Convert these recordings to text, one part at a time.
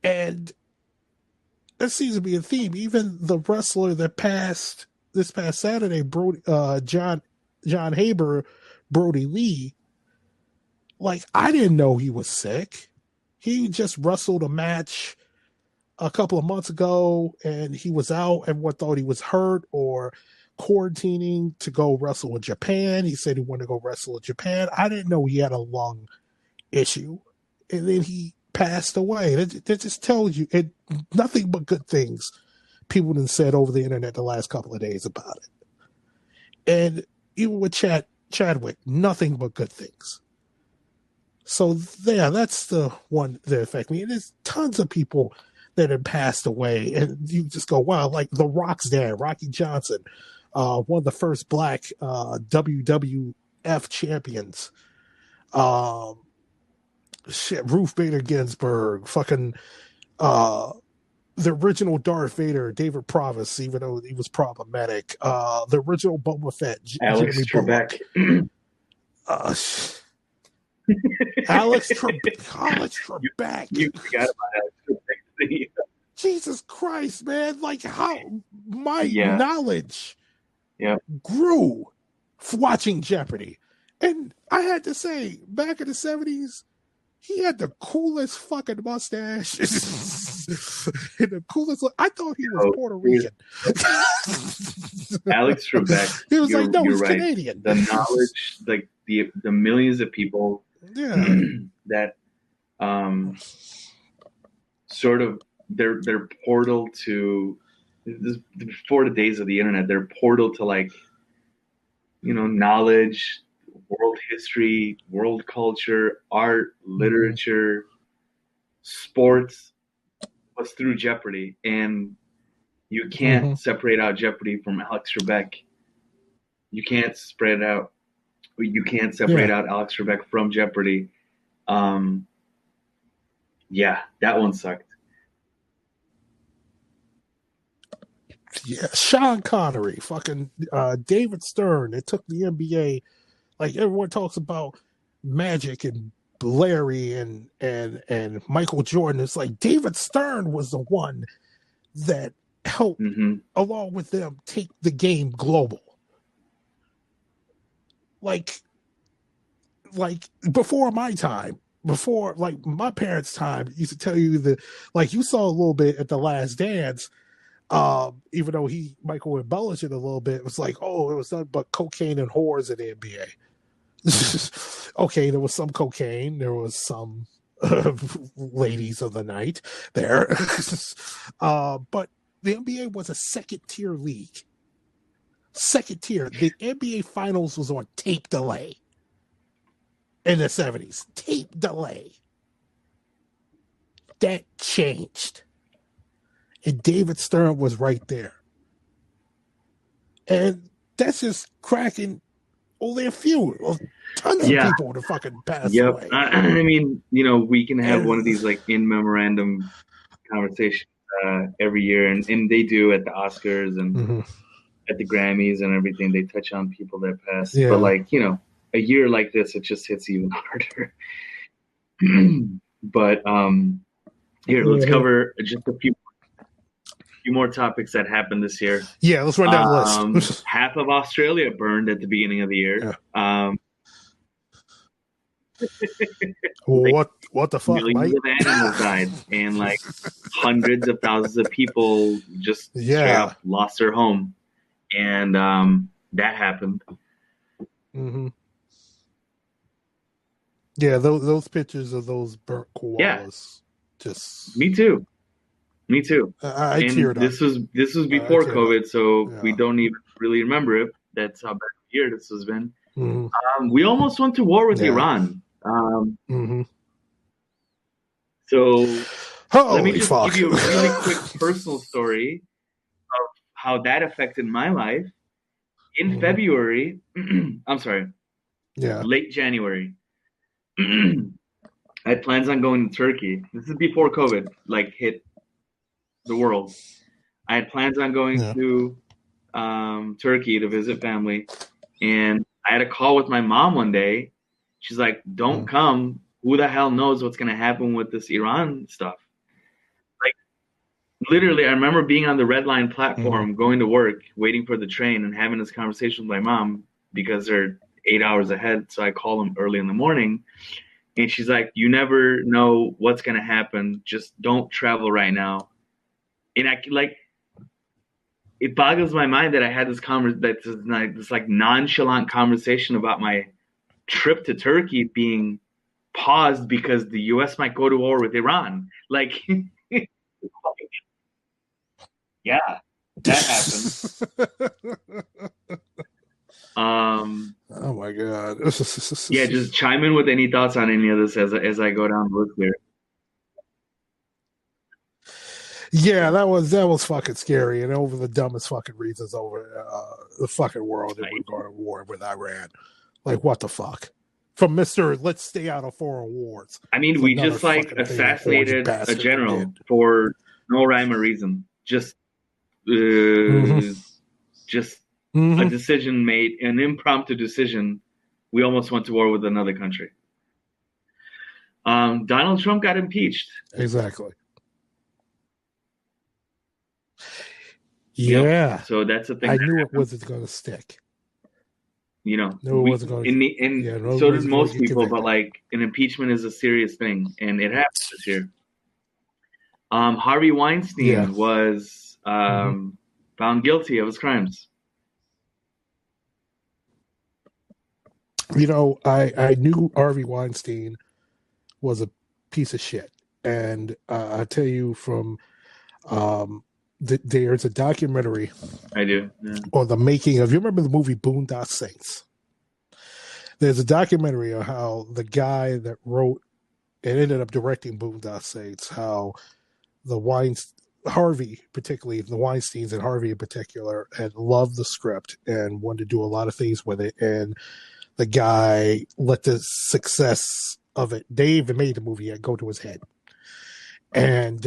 And that seems to be a theme. Even the wrestler that passed this past Saturday, John Haber, Brody Lee, like I didn't know he was sick. He just wrestled a match a couple of months ago and he was out. Everyone thought he was hurt or quarantining to go wrestle in Japan. He said he wanted to go wrestle in Japan. I didn't know he had a lung issue. And then he passed away. That just tells you nothing but good things people have said over the internet the last couple of days about it. And even with Chadwick, nothing but good things. So yeah, that's the one that affected me. And there's tons of people that had passed away, and you just go, wow, like The Rock's dad, Rocky Johnson, one of the first black WWF champions. Ruth Bader Ginsburg, fucking the original Darth Vader, David Provis, even though he was problematic. The original Boba Fett, Alex Trebek. Alex Trebek. You forgot about Alex Trebek. Jesus Christ, man! Like how my knowledge grew watching Jeopardy, and I had to say, back in the 70s, he had the coolest fucking mustache. And the coolest look. I thought he was Puerto Rican. Alex Trebek. He was like, no, he's right. Canadian. The knowledge, like the millions of people that sort of their portal to this, before the days of the internet, their portal to like, knowledge, world history, world culture, art, literature, sports was through Jeopardy. And you can't separate out Jeopardy from Alex Trebek. You can't spread out. You can't separate out Alex Trebek from Jeopardy. That one sucked. Yeah, Sean Connery, fucking David Stern. It took the NBA. Like everyone talks about Magic and Larry and Michael Jordan. It's like David Stern was the one that helped, along with them, take the game global. Like before my time, before like my parents' time, used to tell you that like you saw a little bit at The Last Dance. Even though Michael embellished it a little bit, it was like, oh, it was nothing but cocaine and whores in the NBA. Okay, there was some cocaine, there was some ladies of the night there, but the NBA was a second-tier league. Second tier. The NBA Finals was on tape delay in the 70s. Tape delay. That changed. And David Stern was right there. And that's just cracking only a few. Tons of people to fucking pass away. I mean, we can have one of these like in memorandum conversations every year, and they do at the Oscars and at the Grammys and everything. They touch on people that passed. But like, a year like this, it just hits even harder. But here, let's cover just a few more topics that happened this year. Yeah, let's run down the list. Half of Australia burned at the beginning of the year. Yeah. What the fuck, millions of animals died, and like hundreds of thousands of people just straight up lost their home, and that happened. Yeah, those pictures of those burnt koalas. Just me too. I teared up. This was before COVID, so we don't even really remember it. That's how bad a year this has been. We almost went to war with Iran. So let me just give you a really quick personal story of how that affected my life. In February, I'm sorry, late January, I had plans on going to Turkey. This is before COVID hit the world. I had plans on going to Turkey to visit family, and I had a call with my mom one day. She's like, don't come. Who the hell knows what's going to happen with this Iran stuff? Literally, I remember being on the Red Line platform, going to work, waiting for the train, and having this conversation with my mom because they're 8 hours ahead. So I call them early in the morning, and she's like, "You never know what's gonna happen. Just don't travel right now." And I like, it boggles my mind that I had this like nonchalant conversation about my trip to Turkey being paused because the U.S. might go to war with Iran. Like, yeah, that happened. Oh my god. Yeah, just chime in with any thoughts on any of this as I go down the list here. Yeah, that was fucking scary, and over the dumbest fucking reasons over the fucking world that we're going to war with Iran. Like, what the fuck? From Mister, let's stay out of foreign wars. I mean, we just like assassinated a general for no rhyme or reason. Just just a decision made, an impromptu decision. We almost went to war with another country. Donald Trump got impeached. Exactly. Yeah. Yep. So that's the thing. I knew it wasn't going to stick. You know, it wasn't going to. So did most people, but like an impeachment is a serious thing, and it happens this year. Harvey Weinstein was found guilty of his crimes. You know, I knew Harvey Weinstein was a piece of shit, and I tell you from there's a documentary. I do. Yeah. On the making of. You remember the movie Boondock Saints? There's a documentary on how the guy that wrote and ended up directing Boondock Saints, how Harvey, particularly the Weinsteins and Harvey in particular, had loved the script and wanted to do a lot of things with it, and the guy let the success of it. They even made the movie go to his head, and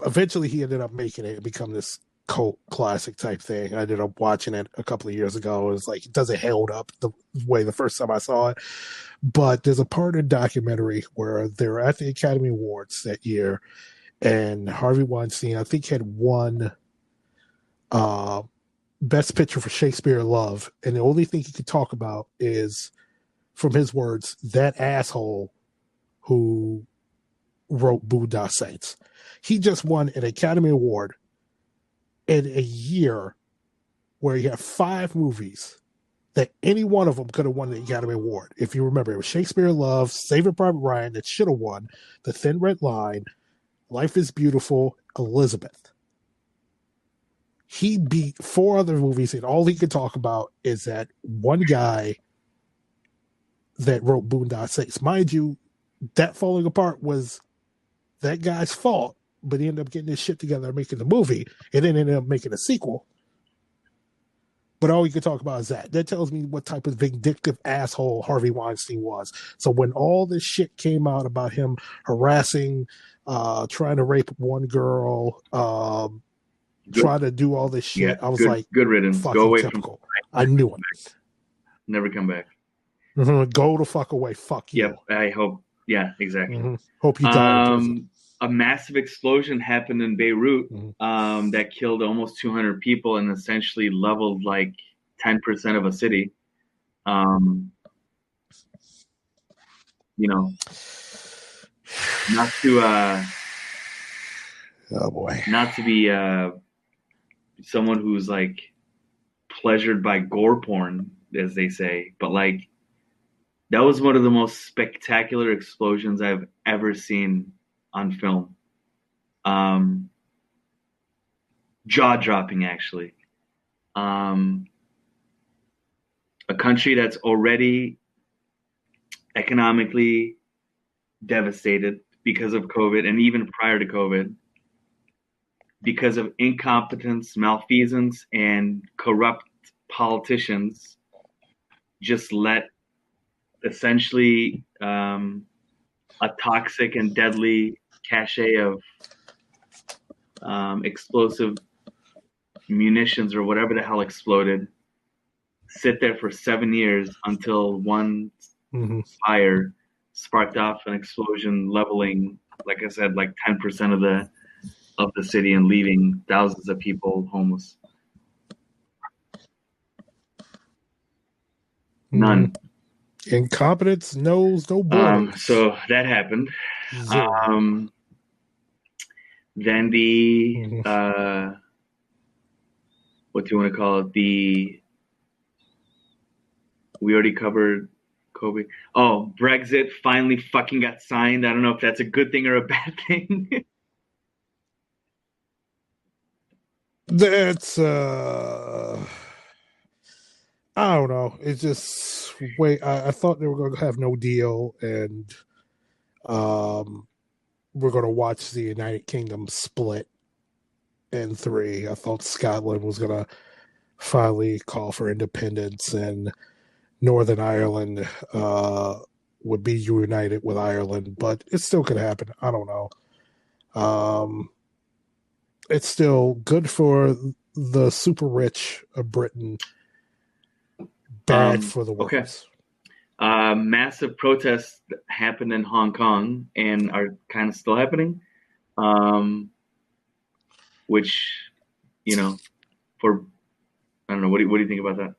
eventually he ended up making it and become this cult classic type thing. I ended up watching it a couple of years ago. It was like, it doesn't hold up the way the first time I saw it, but there's a part of the documentary where they're at the Academy Awards that year, and Harvey Weinstein, I think, had won Best Picture for Shakespeare in Love, and the only thing he could talk about is, from his words, that asshole who wrote Boondock Saints. He just won an Academy Award in a year where you have 5 movies that any one of them could have won the Academy Award. If you remember, it was Shakespeare in Love, Saving Private Ryan that should have won, The Thin Red Line, Life is Beautiful, Elizabeth. He beat 4 other movies, and all he could talk about is that one guy that wrote Boondock Saints. Mind you, that falling apart was that guy's fault, but he ended up getting his shit together and making the movie, and then ended up making a sequel. But all he could talk about is that. That tells me what type of vindictive asshole Harvey Weinstein was. So when all this shit came out about him harassing, trying to rape one girl, trying to do all this shit, I was like, good riddance. Go away typical. I knew it. Never come back. Go the fuck away. Fuck you. Yep, I hope. Yeah, exactly. Hope you die. A massive explosion happened in Beirut that killed almost 200 people and essentially leveled like 10% of a city. You know, not to oh boy, not to be someone who's like pleasured by gore porn, as they say, but like that was one of the most spectacular explosions I've ever seen on film. Jaw-dropping, actually. A country that's already economically devastated because of COVID, and even prior to COVID, because of incompetence, malfeasance, and corrupt politicians, just let essentially a toxic and deadly cache of explosive munitions or whatever the hell exploded sit there for 7 years until one fire sparked off an explosion leveling, like I said, like 10% of the of the city and leaving thousands of people homeless. None. Incompetence knows no borders. So that happened. Zero. Then what do you want to call it? We already covered Kobe. Oh, Brexit finally fucking got signed. I don't know if that's a good thing or a bad thing. That's I don't know. It's just I thought they were going to have no deal, and we're going to watch the United Kingdom split in three. I thought Scotland was going to finally call for independence, and Northern Ireland would be united with Ireland, but it still could happen. I don't know. It's still good for the super rich of Britain, bad for the workers. Okay. Massive protests happened in Hong Kong and are kind of still happening, which, I don't know, what do you think about that?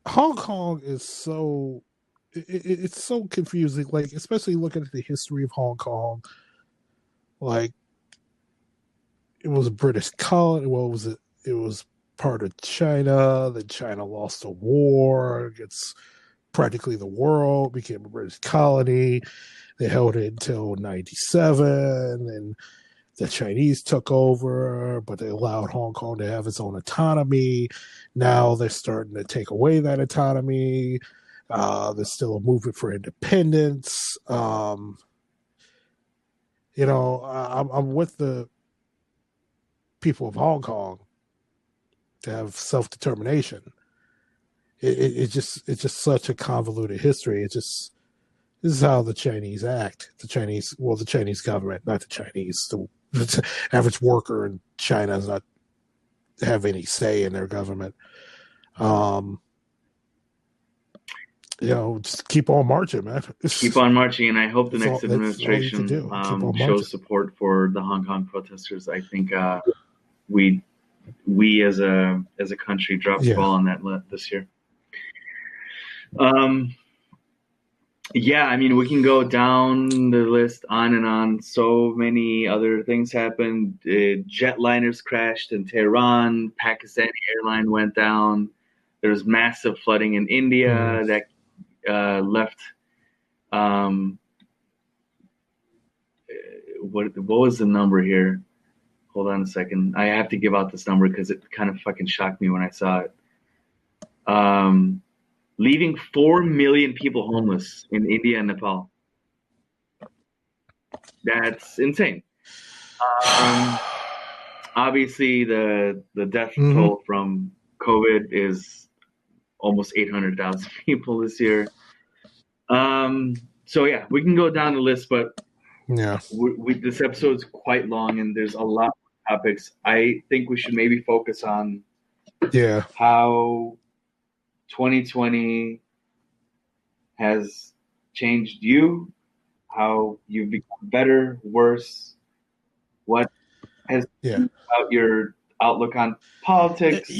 Hong Kong is it's so confusing, like, especially looking at the history of Hong Kong. Like, it was a British colony. What was it? It was part of China. Then China lost a war against practically the world, became a British colony. They held it until 97, and the Chinese took over, but they allowed Hong Kong to have its own autonomy. Now they're starting to take away that autonomy. There's still a movement for independence. I'm with the people of Hong Kong to have self-determination. It's just such a convoluted history. This is how the Chinese act. The Chinese government, not the Chinese. The average worker in China does not have any say in their government. Just keep on marching, man. Keep on marching, and I hope the next administration shows support for the Hong Kong protesters. I think we as a country dropped the ball on that this year. We can go down the list on and on. So many other things happened. Jetliners crashed in Tehran. Pakistani airline went down. There's massive flooding in India that left. What was the number here? Hold on a second. I have to give out this number because it kind of fucking shocked me when I saw it. Leaving 4 million people homeless in India and Nepal. That's insane. Obviously, the death toll from COVID is almost 800,000 people this year. So yeah, we can go down the list, but this episode is quite long and there's a lot of topics. I think we should maybe focus on how 2020 has changed you, how you've become better, worse, what has changed about your outlook on politics,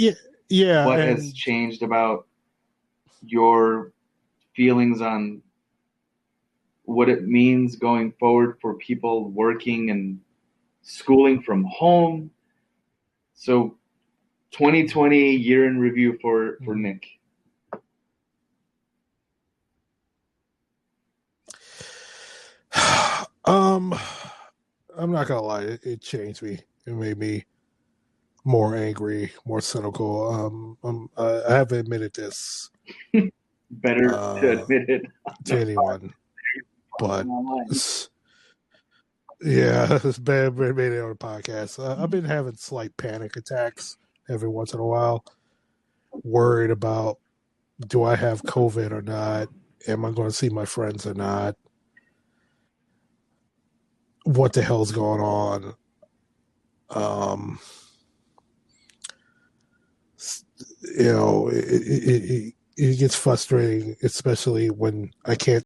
what has changed about your feelings on what it means going forward for people working and schooling from home. So 2020 year in review for Nick. I'm not gonna lie, it changed me. It made me more angry, more cynical. I haven't admitted this. Better to admit it to anyone, but it's bad. Made it on a podcast. I've been having slight panic attacks every once in a while, worried about, do I have COVID or not? Am I going to see my friends or not? What the hell's going on? It gets frustrating, especially when I can't